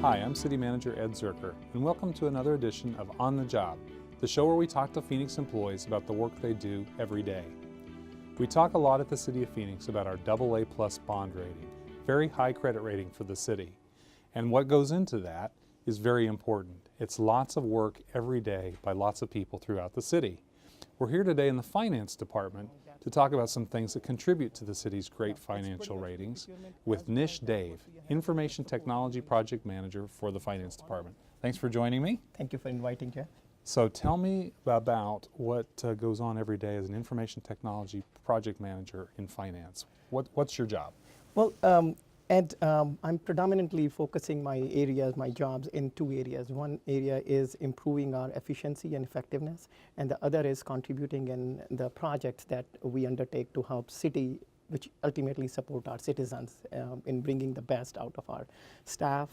Hi, I'm City Manager Ed Zerker, and welcome to another edition of On the Job, the show where we talk to Phoenix employees about the work they do every day. We talk a lot at the City of Phoenix about our AA+ bond rating, very high credit rating for the city. And what goes into that is very important. It's lots of work every day by lots of people throughout the city. We're here today in the Finance Department to talk about some things that contribute to the city's great financial ratings with Nish Dave, Information Technology Project Manager for the Finance Department. Thanks for joining me. Thank you for inviting me. So tell me about what goes on every day as an Information Technology Project Manager in Finance. What's your job? Well, Ed, I'm predominantly focusing my jobs in two areas. One area is improving our efficiency and effectiveness, and the other is contributing in the projects that we undertake to help city, which ultimately support our citizens in bringing the best out of our staff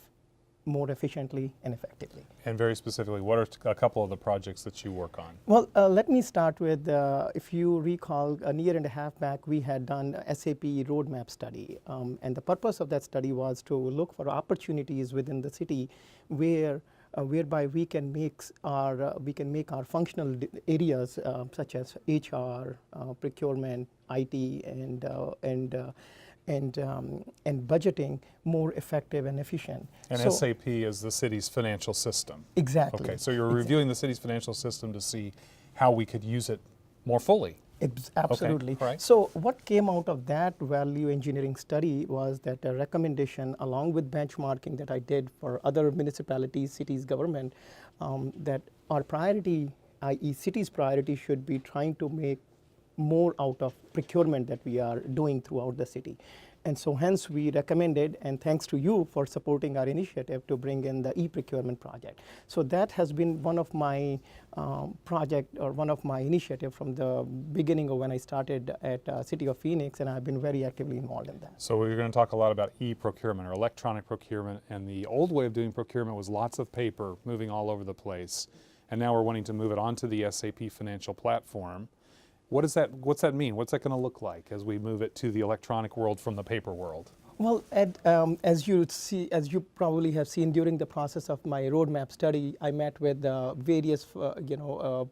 more efficiently and effectively. And very specifically, what are a couple of the projects that you work on? Well, let me start with, if you recall, a year and a half back, we had done a SAP roadmap study. And the purpose of that study was to look for opportunities within the city whereby we can make our functional areas such as HR, procurement, IT, and budgeting more effective and efficient. And so, SAP is the city's financial system. Exactly. Okay, so you're reviewing the city's financial system to see how we could use it more fully. Absolutely. Okay, right. So what came out of that value engineering study was that a recommendation, along with benchmarking that I did for other municipalities, cities, government, that our priority, i.e. city's priority, should be trying to make more out of procurement that we are doing throughout the city. And so hence we recommended, and thanks to you for supporting our initiative, to bring in the e-procurement project. So that has been one of my one of my initiative from the beginning of when I started at City of Phoenix, and I've been very actively involved in that. So we're going to talk a lot about e-procurement or electronic procurement, and the old way of doing procurement was lots of paper moving all over the place, and now we're wanting to move it onto the SAP financial platform. What's that mean? What's that going to look like as we move it to the electronic world from the paper world? Well, Ed, as you probably have seen during the process of my roadmap study, I met with various,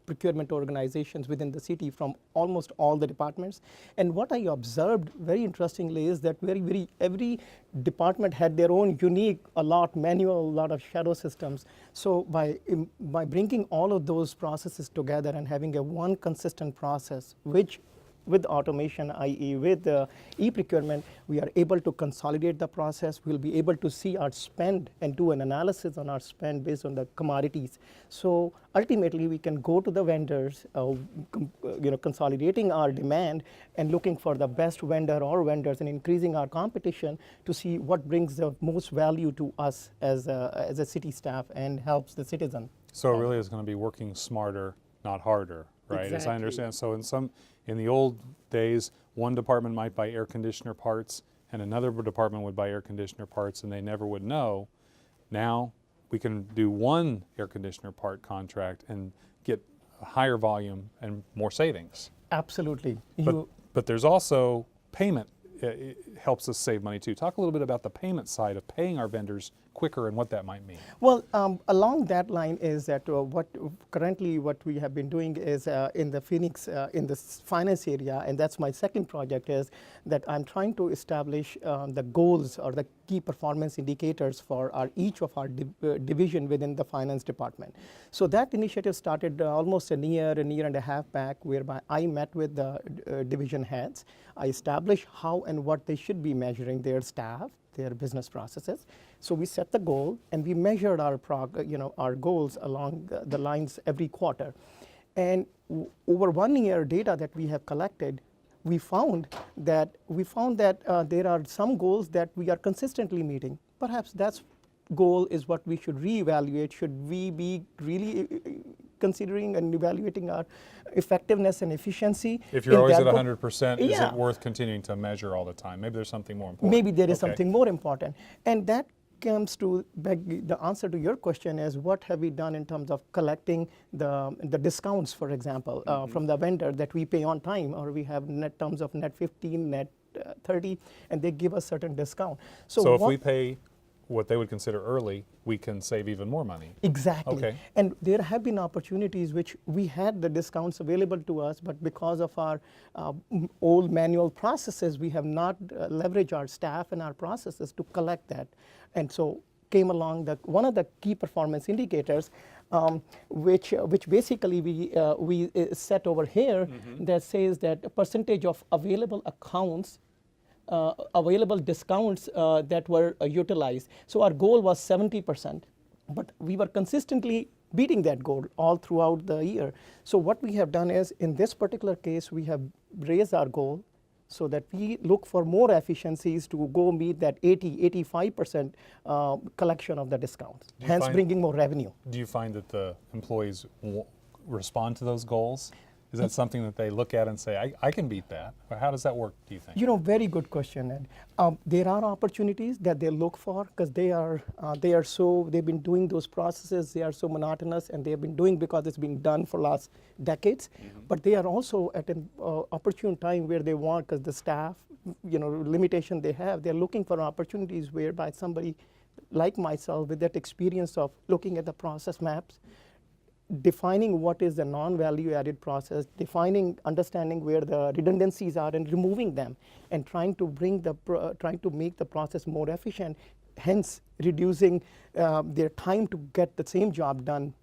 procurement organizations within the city from almost all the departments. And what I observed, very interestingly, is that every department had their own unique, a lot manual, a lot of shadow systems. So by bringing all of those processes together and having a one consistent process, which with automation, i.e. with e-procurement, we are able to consolidate the process. We'll be able to see our spend and do an analysis on our spend based on the commodities. So ultimately, we can go to the vendors, consolidating our demand and looking for the best vendor or vendors and increasing our competition to see what brings the most value to us as a city staff and helps the citizen. So it really is going to be working smarter, not harder, right? Exactly. As I understand. So in the old days, one department might buy air conditioner parts and another department would buy air conditioner parts and they never would know. Now we can do one air conditioner part contract and get a higher volume and more savings. Absolutely. But there's also payment. It helps us save money too. Talk a little bit about the payment side of paying our vendors quicker and what that might mean. Well, along that line is that what we have been doing is in the Phoenix, in the finance area, and that's my second project, is that I'm trying to establish the goals or the key performance indicators for each of our division within the finance department. So that initiative started almost a year and a half back, whereby I met with the division heads. I established how and what they should be measuring their staff, their business processes. So we set the goal and we measured our goals along the lines every quarter. And over 1 year data that we have collected, we found that there are some goals that we are consistently meeting. Perhaps that goal is what we should reevaluate. Should we be really considering and evaluating our effectiveness and efficiency? If you're always at 100%, is it worth continuing to measure all the time? Maybe there's something more important. Maybe there is something more important. And that comes to the answer to your question is what have we done in terms of collecting the discounts, for example, from the vendor that we pay on time, or we have net terms of net 15, net 30, and they give us certain discount. So if we pay what they would consider early, we can save even more money. Exactly. Okay. And there have been opportunities which we had the discounts available to us, but because of our old manual processes, we have not leveraged our staff and our processes to collect that. And so came along one of the key performance indicators, which basically we set over here, that says that a percentage of available accounts, available discounts that were utilized. So our goal was 70%, but we were consistently beating that goal all throughout the year. So what we have done is, in this particular case, we have raised our goal so that we look for more efficiencies to go meet that 85% collection of the discounts, hence bringing more revenue. Do you find that the employees respond to those goals? Is that something that they look at and say, I can beat that? Or how does that work, do you think? You know, very good question, Ed. There are opportunities that they look for because they've been doing those processes, they are so monotonous, and they have been doing because it's been done for last decades. But they are also at an opportune time where they want, because the staff, limitation they have, they're looking for opportunities whereby somebody like myself with that experience of looking at the process maps, defining what is the non-value added process, understanding where the redundancies are and removing them, and trying to make the process more efficient, hence reducing their time to get the same job done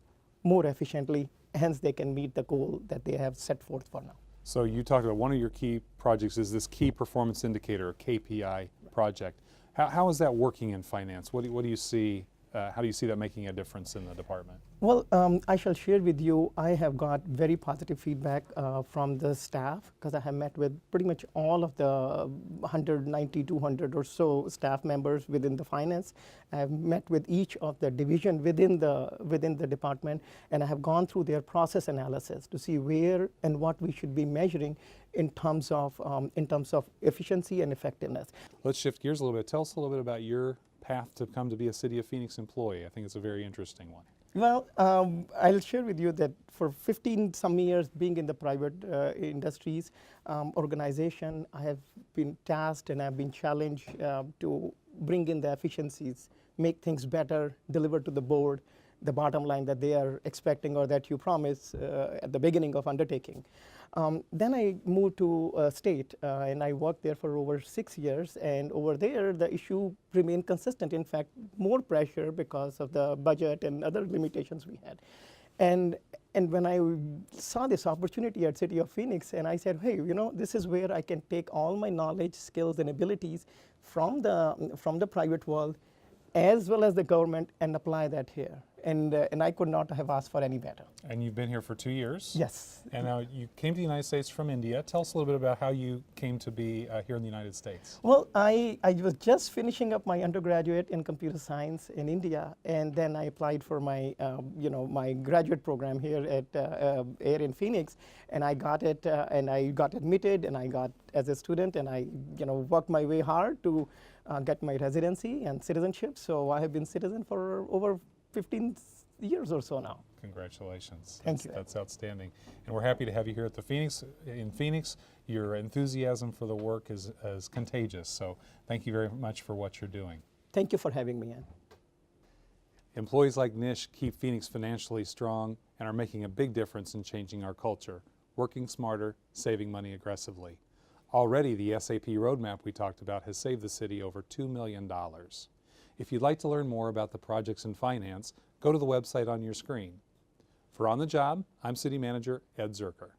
more efficiently, hence they can meet the goal that they have set forth for now. So you talked about one of your key projects is this key performance indicator, or KPI project. How is that working in finance? What do you see? How do you see that making a difference in the department? Well, I shall share with you, I have got very positive feedback from the staff, because I have met with pretty much all of the 190, 200 or so staff members within the finance. I have met with each of the division within the department, and I have gone through their process analysis to see where and what we should be measuring in terms of efficiency and effectiveness. Let's shift gears a little bit. Tell us a little bit about your path to come to be a City of Phoenix employee. I think it's a very interesting one. Well, I'll share with you that for 15 some years being in the private industries organization, I have been tasked and I've been challenged to bring in the efficiencies, make things better, deliver to the board the bottom line that they are expecting or that you promise at the beginning of undertaking. Then I moved to state and I worked there for over 6 years, and over there the issue remained consistent. In fact, more pressure because of the budget and other limitations we had. And when I saw this opportunity at City of Phoenix, and I said, hey, this is where I can take all my knowledge, skills, and abilities from the private world as well as the government and apply that here. And I could not have asked for any better. And you've been here for 2 years? Yes. And now you came to the United States from India. Tell us a little bit about how you came to be here in the United States. Well, I was just finishing up my undergraduate in computer science in India, and then I applied for my my graduate program here at Air in Phoenix, and I got it, and I got admitted, and I got as a student, and I worked my way hard to get my residency and citizenship. So I have been citizen for over 15 years or so now. Congratulations. Thank you. That's outstanding. And we're happy to have you here at the in Phoenix. Your enthusiasm for the work is contagious. So thank you very much for what you're doing. Thank you for having me in. Employees like Nish keep Phoenix financially strong and are making a big difference in changing our culture, working smarter, saving money aggressively. Already, the SAP roadmap we talked about has saved the city over $2 million. If you'd like to learn more about the projects in finance, go to the website on your screen. For On the Job, I'm City Manager Ed Zerker.